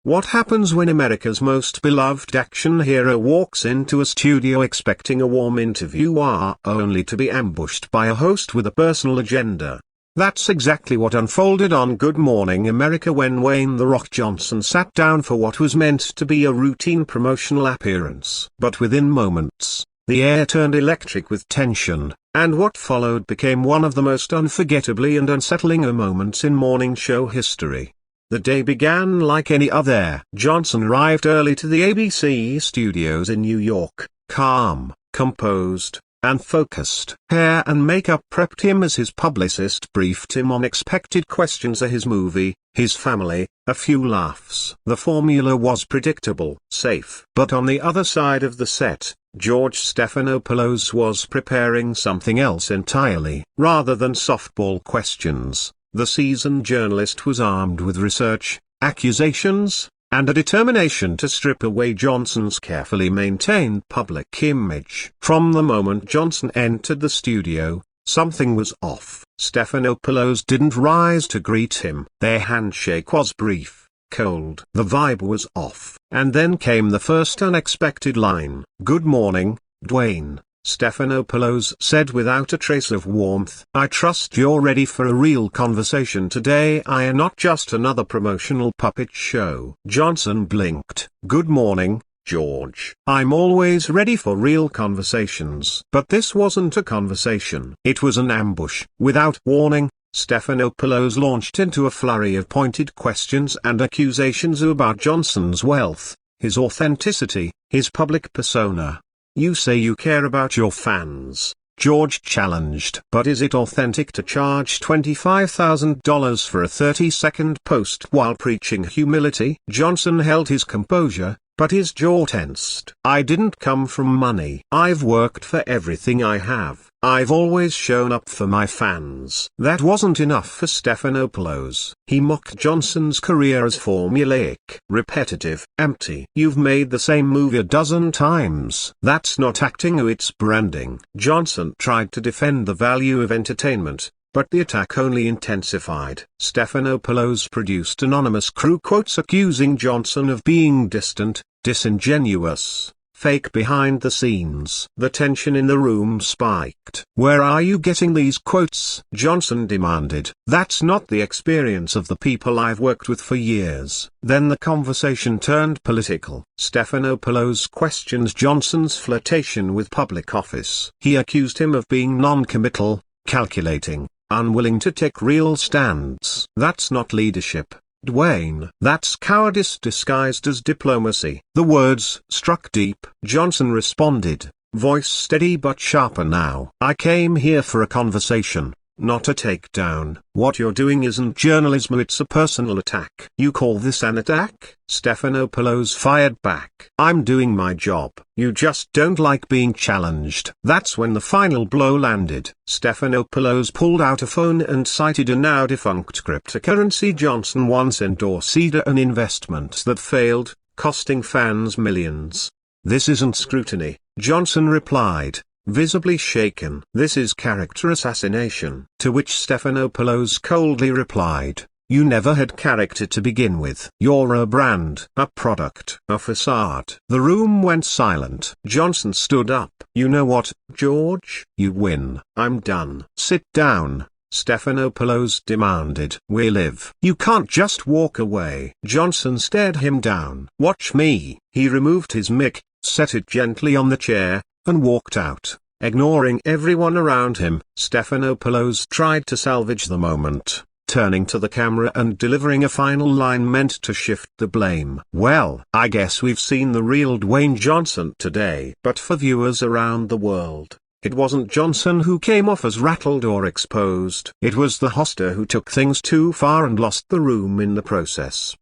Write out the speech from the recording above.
What happens when America's most beloved action hero walks into a studio expecting a warm interview only to be ambushed by a host with a personal agenda? That's exactly what unfolded on Good Morning America when Dwayne "The Rock" Johnson sat down for what was meant to be a routine promotional appearance. But within moments, the air turned electric with tension, and what followed became one of the most unforgettably and unsettling moments in morning show history. The day began like any other. Johnson arrived early to the ABC studios in New York, calm, composed, and focused. Hair and makeup prepped him as his publicist briefed him on expected questions of his movie, his family, a few laughs. The formula was predictable, safe. But on the other side of the set, George Stephanopoulos was preparing something else entirely. Rather than softball questions, the seasoned journalist was armed with research, accusations, and a determination to strip away Johnson's carefully maintained public image. From the moment Johnson entered the studio, something was off. Stephanopoulos didn't rise to greet him. Their handshake was brief, cold. The vibe was off. And then came the first unexpected line. "Good morning, Dwayne," Stephanopoulos said without a trace of warmth. "I trust you're ready for a real conversation today. I am not just another promotional puppet show." Johnson blinked. "Good morning, George. I'm always ready for real conversations." But this wasn't a conversation. It was an ambush. Without warning, Stephanopoulos launched into a flurry of pointed questions and accusations about Johnson's wealth, his authenticity, his public persona. "You say you care about your fans," George challenged. "But is it authentic to charge $25,000 for a 30-second post while preaching humility?" Johnson held his composure, but his jaw tensed. "I didn't come from money. I've worked for everything I have. I've always shown up for my fans." That wasn't enough for Stephanopoulos. He mocked Johnson's career as formulaic, repetitive, empty. "You've made the same movie a dozen times. That's not acting, it's branding." Johnson tried to defend the value of entertainment, but the attack only intensified. Stephanopoulos produced anonymous crew quotes accusing Johnson of being distant, disingenuous, fake behind the scenes. The tension in the room spiked. "Where are you getting these quotes?" Johnson demanded. "That's not the experience of the people I've worked with for years." Then the conversation turned political. Stephanopoulos questioned Johnson's flirtation with public office. He accused him of being non-committal, calculating, unwilling to take real stands. "That's not leadership, Dwayne. That's cowardice disguised as diplomacy." The words struck deep. Johnson responded, voice steady but sharper now. "I came here for a conversation, not a takedown. What you're doing isn't journalism, it's a personal attack." "You call this an attack?" Stephanopoulos fired back. "I'm doing my job. You just don't like being challenged." That's when the final blow landed. Stephanopoulos pulled out a phone and cited a now-defunct cryptocurrency Johnson once endorsed, an investment that failed, costing fans millions. "This isn't scrutiny," Johnson replied, visibly shaken. "This is character assassination." To which Stephanopoulos coldly replied, "You never had character to begin with. You're a brand, a product, a facade." The room went silent. Johnson stood up. "You know what, George? You win. I'm done." "Sit down," Stephanopoulos demanded. "We live. You can't just walk away." Johnson stared him down. "Watch me." He removed his mic, set it gently on the chair, and walked out, ignoring everyone around him. Stephanopoulos tried to salvage the moment, turning to the camera and delivering a final line meant to shift the blame. "Well, I guess we've seen the real Dwayne Johnson today." But for viewers around the world, it wasn't Johnson who came off as rattled or exposed. It was the hoster who took things too far and lost the room in the process.